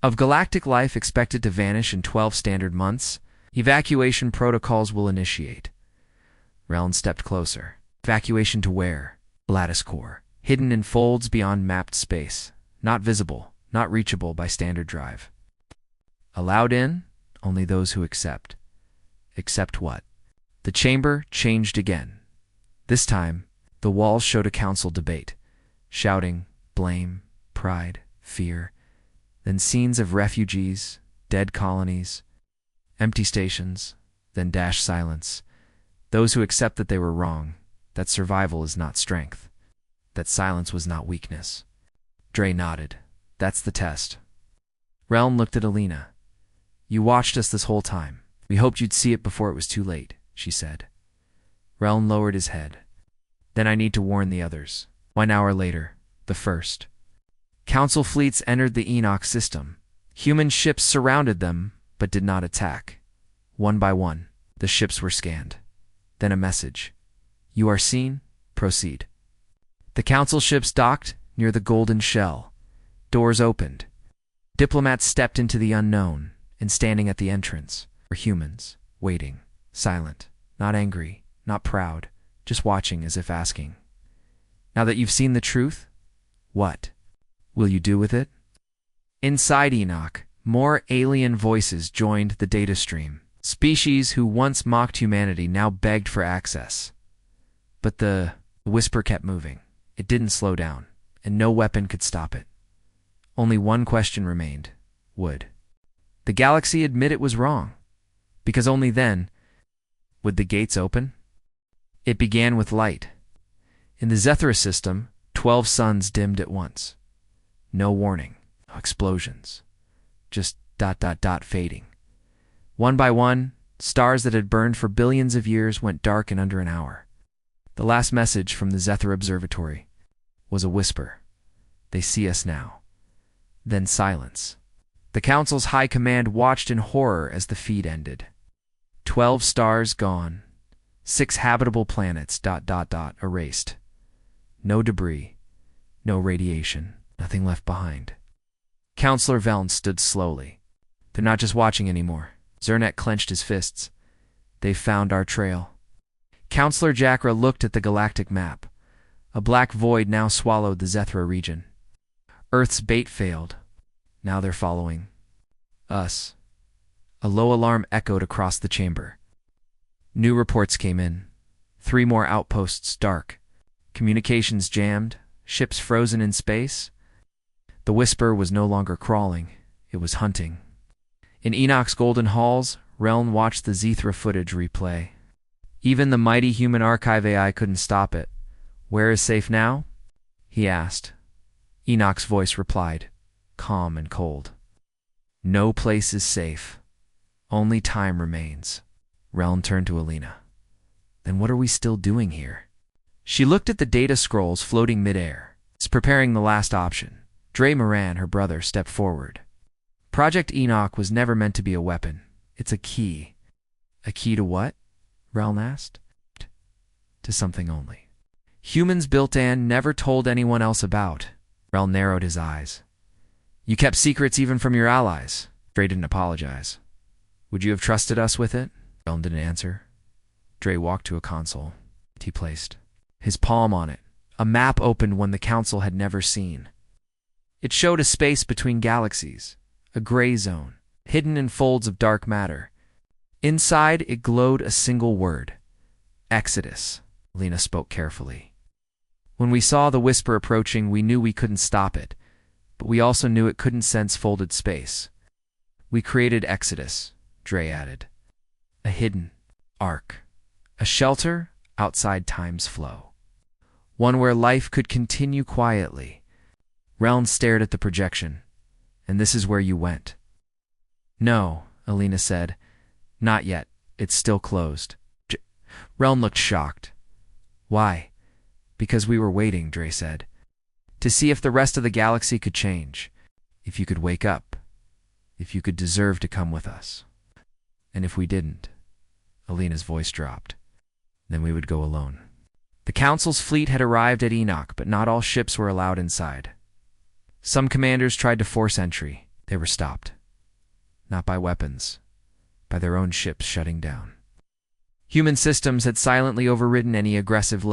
Of galactic life expected to vanish in 12 standard months, evacuation protocols will initiate. Reln stepped closer. Evacuation to where? Lattice core, hidden in folds beyond mapped space, not visible, not reachable by standard drive. Allowed in? Only those who accept. Accept what? The chamber changed again. This time, the walls showed a council debate, shouting, blame, pride, fear, then scenes of refugees, dead colonies, empty stations, then dash silence. Those who accept that they were wrong, that survival is not strength, that silence was not weakness. Dre nodded. That's the test. Reln looked at Alina. You watched us this whole time. We hoped you'd see it before it was too late, she said. Reln lowered his head. Then I need to warn the others. 1 hour later, the first. Council fleets entered the Enoch system. Human ships surrounded them, but did not attack. One by one, the ships were scanned. Then a message. You are seen. Proceed. The council ships docked near the golden shell. Doors opened. Diplomats stepped into the unknown, and standing at the entrance were humans, waiting, silent, not angry, not proud, just watching as if asking. Now that you've seen the truth, what will you do with it? Inside Enoch, more alien voices joined the data stream. Species who once mocked humanity now begged for access. But the whisper kept moving. It didn't slow down, and no weapon could stop it. Only one question remained. Would the galaxy admit it was wrong? Because only then would the gates open. It began with light. In the Zethra system, 12 suns dimmed at once. No warning, no explosions, just ... fading. One by one, stars that had burned for billions of years went dark in under an hour. The last message from the Zethra Observatory was a whisper. They see us now. Then silence. The Council's high command watched in horror as the feed ended. 12 stars gone. 6 habitable planets ... erased. No debris. No radiation. Nothing left behind. Counselor Veln stood slowly. They're not just watching anymore. Zernet clenched his fists. They've found our trail. Counselor Jakra looked at the galactic map. A black void now swallowed the Zethra region. Earth's bait failed. Now they're following us. A low alarm echoed across the chamber. New reports came in. 3 more outposts dark. Communications jammed. Ships frozen in space. The Whisper was no longer crawling. It was hunting. In Enoch's golden halls, Reln watched the Zethra footage replay. Even the mighty human archive AI couldn't stop it. "Where is safe now?" he asked. Enoch's voice replied, calm and cold. "No place is safe. Only time remains." Reln turned to Alina. "Then what are we still doing here?" She looked at the data scrolls floating midair. "It's preparing the last option." Dre Moran, her brother, stepped forward. "Project Enoch was never meant to be a weapon. It's a key." "A key to what?" Reln asked. "To something only. Humans built and never told anyone else about." Reln narrowed his eyes. "You kept secrets even from your allies." Dre didn't apologize. "Would you have trusted us with it?" Reln didn't answer. Dre walked to a console. He placed his palm on it. A map opened one the council had never seen. It showed a space between galaxies, a gray zone, hidden in folds of dark matter. Inside, it glowed a single word: Exodus. Lena spoke carefully. "When we saw the Whisper approaching, we knew we couldn't stop it, but we also knew it couldn't sense folded space. We created Exodus," Dre added. "A hidden ark. A shelter outside time's flow. One where life could continue quietly." Reln stared at the projection. "And this is where you went?" "No," Alina said. "Not yet. It's still closed." Reln looked shocked. "Why?" "Because we were waiting," Dre said. "To see if the rest of the galaxy could change. If you could wake up. If you could deserve to come with us. And if we didn't," Alina's voice dropped, "then we would go alone." The Council's fleet had arrived at Enoch, but not all ships were allowed inside. Some commanders tried to force entry. They were stopped. Not by weapons, by their own ships shutting down. Human systems had silently overridden any aggressive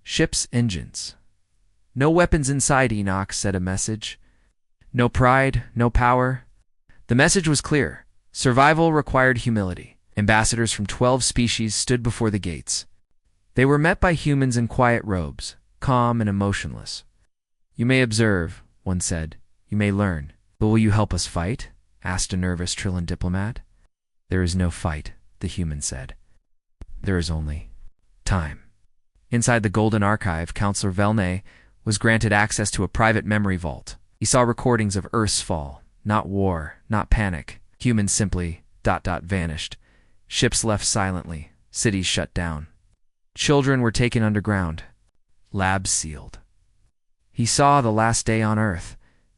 ships' engines. "No weapons inside, Enoch," said a message. "No pride, no power." The message was clear. Survival required humility. Ambassadors from 12 species stood before the gates. They were met by humans in quiet robes, calm and emotionless. "You may observe," one said. "You may learn. But will you help us fight?" asked a nervous Trillan diplomat. "There is no fight," the human said. "There is only time." Inside the Golden Archive, Counselor Velnay was granted access to a private memory vault. He saw recordings of Earth's fall. Not war, not panic. Humans simply ... vanished. Ships left silently. Cities shut down. Children were taken underground. Labs sealed. He saw the last day on Earth.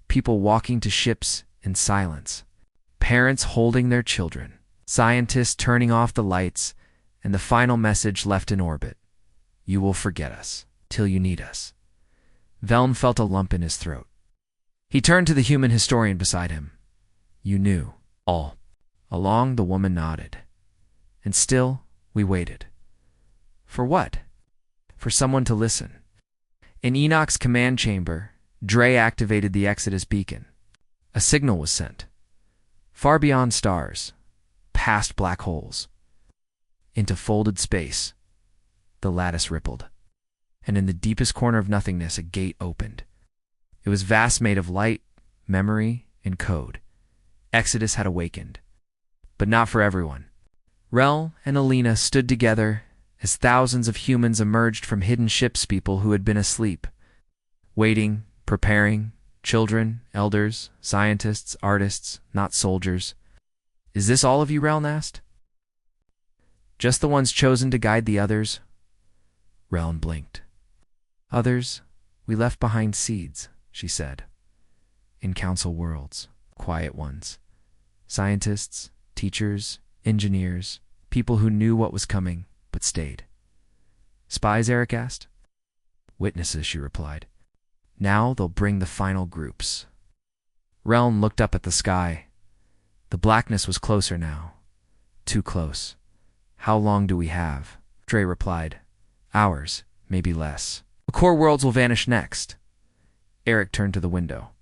People walking to ships in silence. Parents holding their children. Scientists turning off the lights. And the final message left in orbit: "You will forget us till you need us." Veln felt a lump in his throat. He turned to the human historian beside him. "You knew all along," the woman nodded. "And still, we waited." "For what?" "For someone to listen." In Enoch's command chamber, Dre activated the Exodus beacon. A signal was sent. Far beyond stars, past black holes, into folded space, the lattice rippled. And in the deepest corner of nothingness, a gate opened. It was vast, made of light, memory, and code. Exodus had awakened. But not for everyone. Rel and Alina stood together as thousands of humans emerged from hidden ships, people who had been asleep, waiting, preparing, children, elders, scientists, artists, not soldiers. "Is this all of you?" Reln asked. "Just the ones chosen to guide the others." Reln blinked. "Others, we left behind seeds," she said. "In council worlds, quiet ones. Scientists, teachers, engineers, people who knew what was coming, but stayed." "Spies?" Eric asked. "Witnesses," she replied. "Now they'll bring the final groups." Reln looked up at the sky. The blackness was closer now. Too close. "How long do we have?" Dre replied. "Hours, maybe less. The core worlds will vanish next." Eric turned to the window.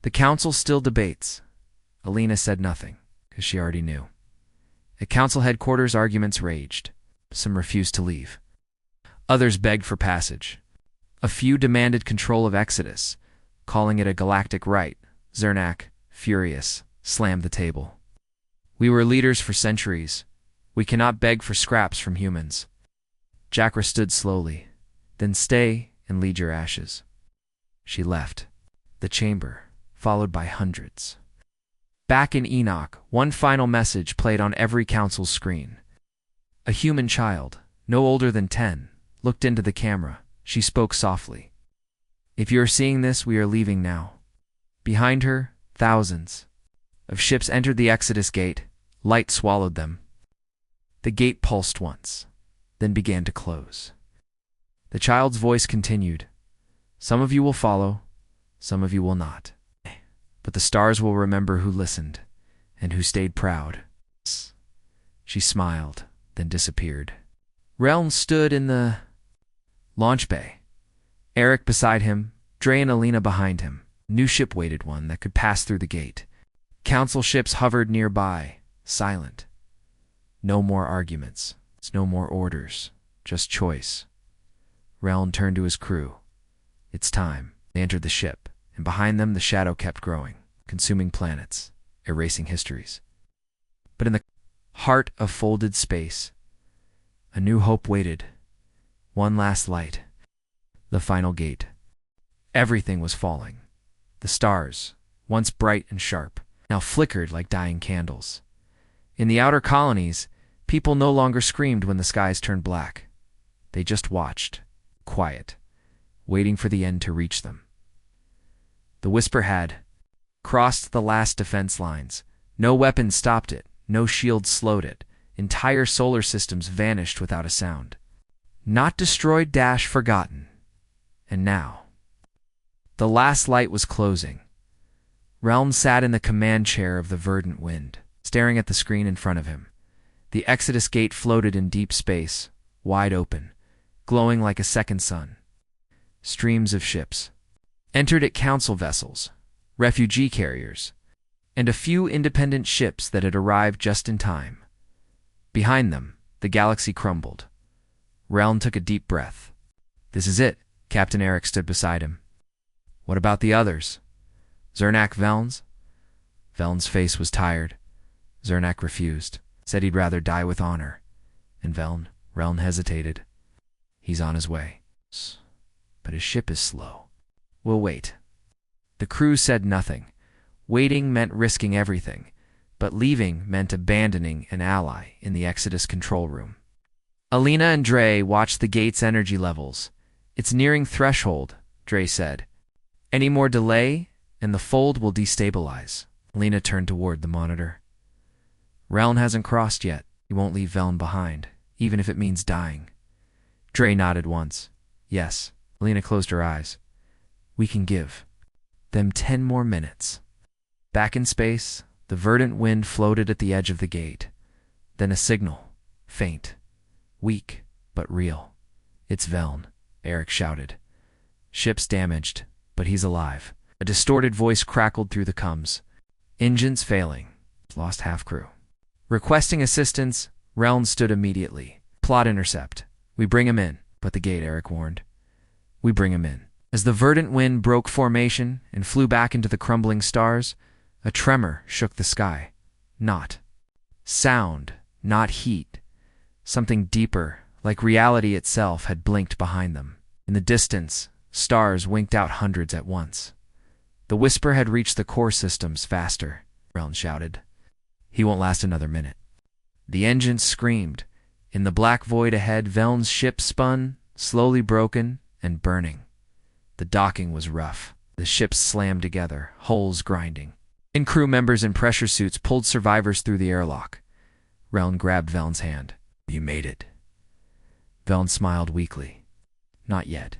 The council still debates. Alina said nothing, because she already knew. At council headquarters, arguments raged. Some refused to leave. Others begged for passage. A few demanded control of Exodus, calling it a galactic right. Zernak, furious, slammed the table. We were leaders for centuries. We cannot beg for scraps from humans. Jakra stood slowly. Then stay and lead your ashes. She left the chamber, followed by hundreds. Back in Enoch, one final message played on every council's screen. A human child, no older than 10, looked into the camera. She spoke softly. If you are seeing this, we are leaving now. Behind her, thousands of ships entered the Exodus gate. Light swallowed them. The gate pulsed once, then began to close. The child's voice continued. Some of you will follow, some of you will not. But the stars will remember who listened and who stayed proud. She smiled, then disappeared. Relm stood in the launch bay. Eric beside him, Dre and Alina behind him. New ship waited, one that could pass through the gate. Council ships hovered nearby, silent. No more arguments, no more orders, just choice. Relm turned to his crew. It's time. They entered the ship, and behind them the shadow kept growing, consuming planets, erasing histories. But in the heart of folded space, a new hope waited. One last light. The final gate. Everything was falling. The stars, once bright and sharp, now flickered like dying candles. In the outer colonies, people no longer screamed when the skies turned black. They just watched, quiet, waiting for the end to reach them. The whisper had crossed the last defense lines. No weapon stopped it, no shield slowed it. Entire solar systems vanished without a sound. Not destroyed, forgotten. And now, the last light was closing. Relm sat in the command chair of the verdant wind, staring at the screen in front of him. The Exodus gate floated in deep space, wide open, glowing like a second sun. Streams of ships entered it, council vessels, refugee carriers, and a few independent ships that had arrived just in time. Behind them, the galaxy crumbled. Relm took a deep breath. This is it. Captain Eric stood beside him. What about the others? Zernak, Velns? Veln's face was tired. Zernak refused, said he'd rather die with honor. And Relm hesitated. He's on his way. But his ship is slow. We'll wait. The crew said nothing. Waiting meant risking everything, but leaving meant abandoning an ally in the Exodus control room. Alina and Dre watched the gate's energy levels. It's nearing threshold, Dre said. Any more delay, and the fold will destabilize. Alina turned toward the monitor. Relm hasn't crossed yet. He won't leave Veln behind, even if it means dying. Dre nodded once. Yes. Alina closed her eyes. We can give them 10 more minutes. Back in space, the verdant wind floated at the edge of the gate. Then a signal, faint, weak, but real. It's Veln, Eric shouted. Ship's damaged, but he's alive. A distorted voice crackled through the comms. Engines failing. Lost half crew. Requesting assistance, Relm stood immediately. Plot intercept. We bring him in. But the gate, Eric warned. We bring him in. As the verdant wind broke formation and flew back into the crumbling stars, a tremor shook the sky. Not sound, not heat. Something deeper, like reality itself had blinked behind them. In the distance, stars winked out hundreds at once. The whisper had reached the core systems faster, Reln shouted. He won't last another minute. The engines screamed. In the black void ahead, Veln's ship spun, slowly broken and burning. The docking was rough. The ships slammed together, hulls grinding. Crew members in pressure suits pulled survivors through the airlock. Reln grabbed Veln's hand. You made it. Veln smiled weakly. Not yet.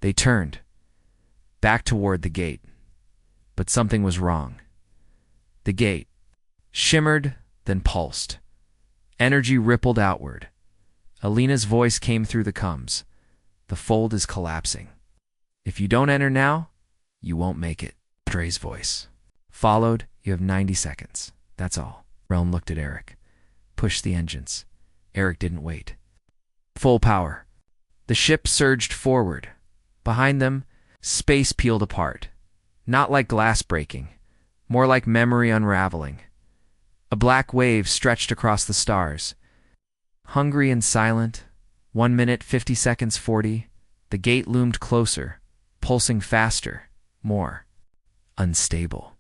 They turned, back toward the gate. But something was wrong. The gate shimmered, then pulsed. Energy rippled outward. Alina's voice came through the comms. The fold is collapsing. If you don't enter now, you won't make it. Dre's voice followed. You have 90 seconds. That's all. Reln looked at Eric. Push the engines. Eric didn't wait. Full power. The ship surged forward. Behind them, space peeled apart. Not like glass breaking, more like memory unraveling. A black wave stretched across the stars. Hungry and silent, 1 minute, 50 seconds, 40, the gate loomed closer, pulsing faster, more unstable.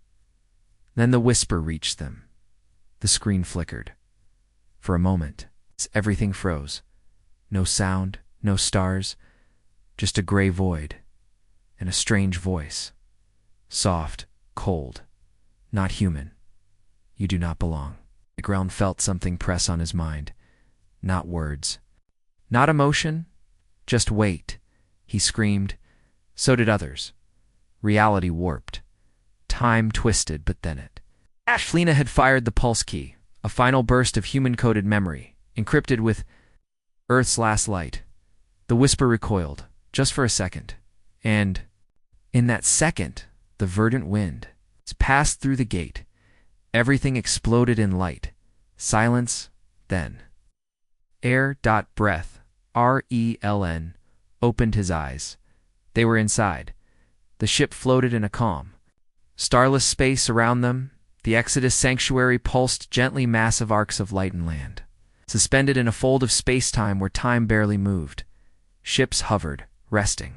Then the whisper reached them. The screen flickered. For a moment, everything froze. No sound, no stars, just a gray void, and a strange voice. Soft, cold, not human. You do not belong. Reln felt something press on his mind. Not words. Not emotion, just weight. He screamed. So did others. Reality warped. Time twisted, but then it. Ashlina had fired the pulse key, a final burst of human-coded memory, encrypted with Earth's last light. The whisper recoiled, just for a second. And in that second, the verdant wind passed through the gate. Everything exploded in light. Silence, then. Breath, R-E-L-N, opened his eyes. They were inside. The ship floated in a calm. Starless space around them, the Exodus sanctuary pulsed gently, massive arcs of light and land. Suspended in a fold of space-time where time barely moved. Ships hovered, resting.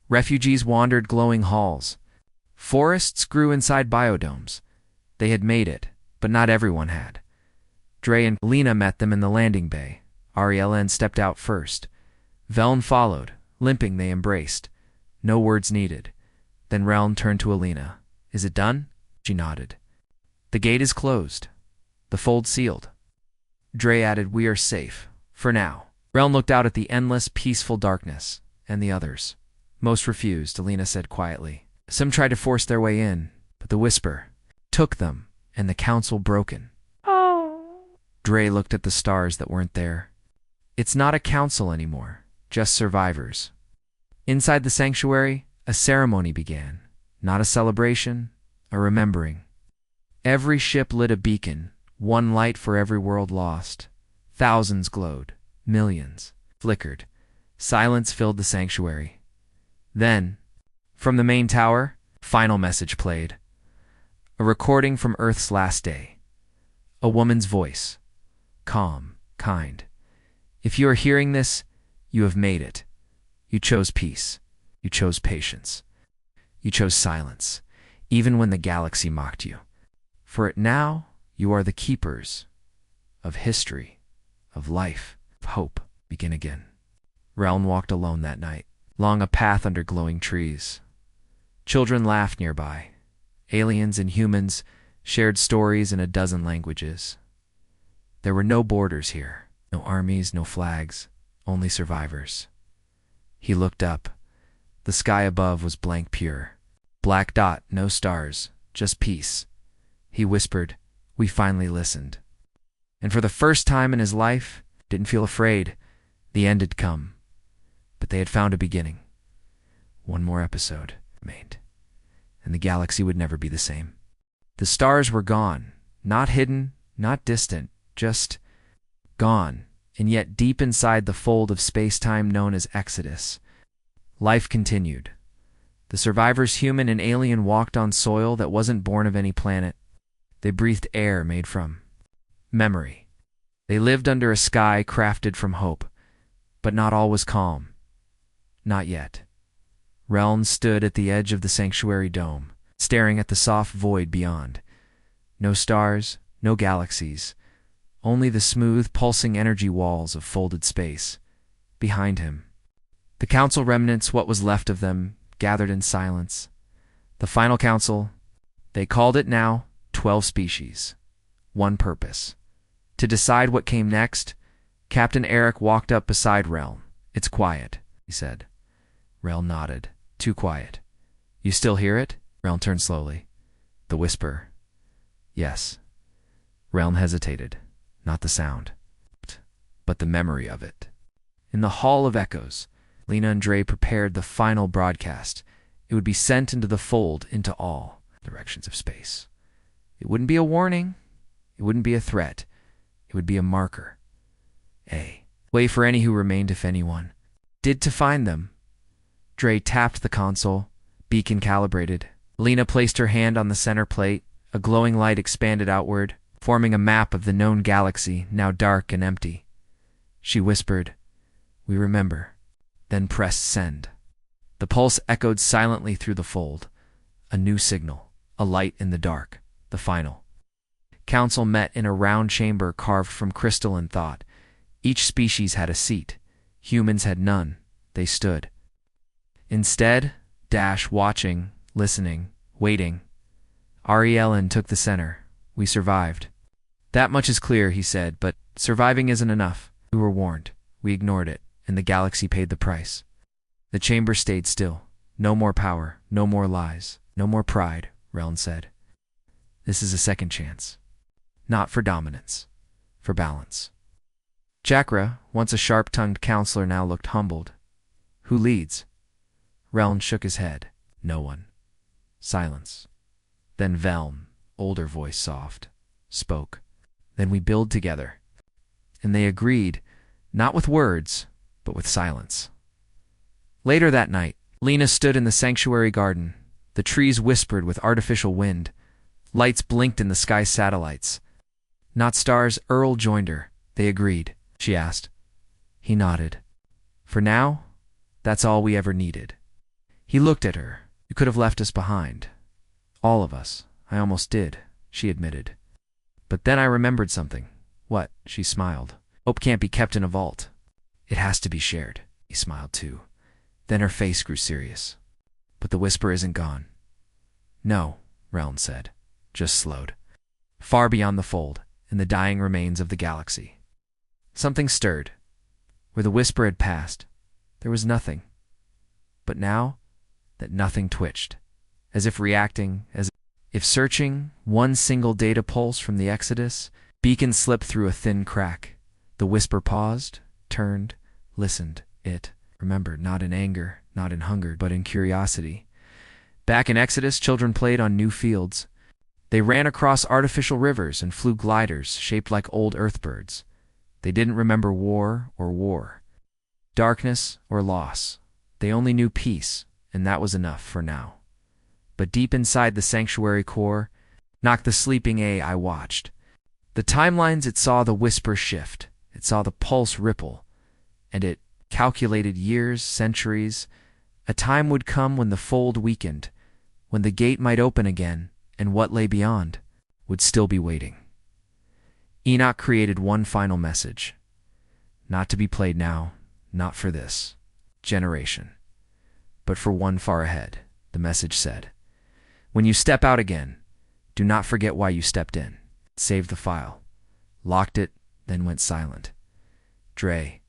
Refugees wandered glowing halls. Forests grew inside biodomes. They had made it, but not everyone had. Dre and Alina met them in the landing bay. Reln stepped out first. Veln followed. Limping, they embraced. No words needed. Then Reln turned to Alina. Is it done? She nodded. The gate is closed. The fold sealed. Dre added, we are safe. For now. Reln looked out at the endless, peaceful darkness. And the others. Most refused, Alina said quietly. Some tried to force their way in, but the whisper took them, and the council broken. Oh. Dre looked at the stars that weren't there. It's not a council anymore, just survivors. Inside the sanctuary, a ceremony began. Not a celebration, a remembering. Every ship lit a beacon, one light for every world lost. Thousands glowed, millions flickered. Silence filled the sanctuary. Then, from the main tower, final message played. A recording from Earth's last day. A woman's voice. Calm, kind. If you are hearing this, you have made it. You chose peace. You chose patience. You chose silence, even when the galaxy mocked you. For it now, you are the keepers of history, of life, of hope. Begin again. Reln walked alone that night, along a path under glowing trees. Children laughed nearby. Aliens and humans shared stories in a dozen languages. There were no borders here, no armies, no flags, only survivors. He looked up. The sky above was blank pure. Black dot, no stars, just peace. He whispered, we finally listened. And for the first time in his life, didn't feel afraid. The end had come. But they had found a beginning. One more episode remained. And the galaxy would never be the same. The stars were gone, not hidden, not distant, just gone, and yet deep inside the fold of space-time known as Exodus, life continued. The survivors, human and alien, walked on soil that wasn't born of any planet. They breathed air made from memory. They lived under a sky crafted from hope. But not all was calm. Not yet. Reln stood at the edge of the sanctuary dome, staring at the soft void beyond. No stars, no galaxies, only the smooth, pulsing energy walls of folded space. Behind him, the council remnants, what was left of them, gathered in silence. The final council, they called it now 12 species. One purpose. To decide what came next, Captain Eric walked up beside Reln. "It's quiet," he said. Reln nodded. "Too quiet." "You still hear it?" Reln turned slowly. "The whisper." "Yes." Reln hesitated. Not the sound, but the memory of it. In the Hall of Echoes, Lena and Dre prepared the final broadcast. It would be sent into the fold, into all directions of space. It wouldn't be a warning. It wouldn't be a threat. It would be a marker. A way for any who remained, if anyone did, to find them. Dre tapped the console, beacon calibrated. Lena placed her hand on the center plate. A glowing light expanded outward, forming a map of the known galaxy, now dark and empty. She whispered, "We remember," then pressed send. The pulse echoed silently through the fold. A new signal, a light in the dark, the final. Council met in a round chamber carved from crystal and thought. Each species had a seat. Humans had none. They stood. Instead, watching, listening, waiting. Ariellen took the center. "We survived." "That much is clear," he said, "but surviving isn't enough. We were warned. We ignored it, and the galaxy paid the price." The chamber stayed still. "No more power, no more lies, no more pride," Reln said. "This is a second chance. Not for dominance, for balance." Chakra, once a sharp-tongued counselor, now looked humbled. "Who leads?" Reln shook his head. "No one." Silence. Then Velm, older voice soft, spoke. "Then we build together." And they agreed, not with words, but with silence. Later that night, Lena stood in the sanctuary garden. The trees whispered with artificial wind. Lights blinked in the sky satellites. "Not stars." Earl joined her. "They agreed," she asked. He nodded. "For now, that's all we ever needed." He looked at her. "You could have left us behind. All of us. I almost did," she admitted. "But then I remembered something." "What?" She smiled. "Hope can't be kept in a vault. It has to be shared." He smiled too. Then her face grew serious. "But the whisper isn't gone." "No," Reln said. "Just slowed. Far beyond the fold, in the dying remains of the galaxy." Something stirred. Where the whisper had passed, there was nothing. But now, that nothing twitched, as if reacting, as if searching one single data pulse from the Exodus. Beacon slipped through a thin crack. The whisper paused, turned, listened. It remembered, not in anger, not in hunger, but in curiosity. Back in Exodus, children played on new fields. They ran across artificial rivers and flew gliders shaped like old earthbirds. They didn't remember war, darkness or loss. They only knew peace, and that was enough for now. But deep inside the sanctuary core, knocked the sleeping AI watched. The timelines, it saw the whisper shift. It saw the pulse ripple. And it calculated years, centuries. A time would come when the fold weakened, when the gate might open again, and what lay beyond would still be waiting. Enoch created one final message. Not to be played now, not for this generation, but for one far ahead. The message said, "When you step out again, do not forget why you stepped in." Saved the file, locked it, then went silent. Dre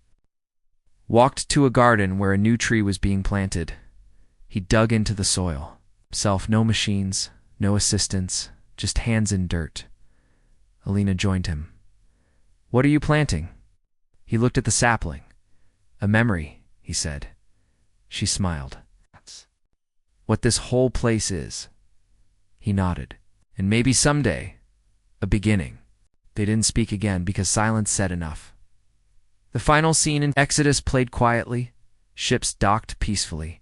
walked to a garden where a new tree was being planted. He dug into the soil. Himself, no machines, no assistance, just hands in dirt. Alina joined him. "What are you planting?" He looked at the sapling. "A memory," he said. She smiled. "That's what this whole place is." He nodded. "And maybe someday, a beginning." They didn't speak again because silence said enough. The final scene in Exodus played quietly. Ships docked peacefully.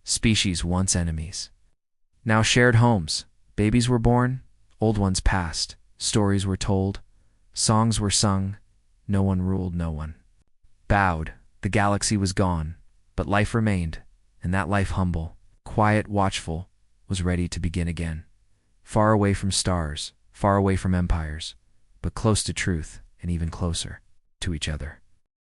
Species once enemies. Now shared homes. Babies were born. Old ones passed. Stories were told. Songs were sung. No one ruled no one. Bowed, The galaxy was gone, but life remained, and that life humble, quiet, watchful, was ready to begin again. Far away from stars, far away from empires, but close to truth and even closer to each other.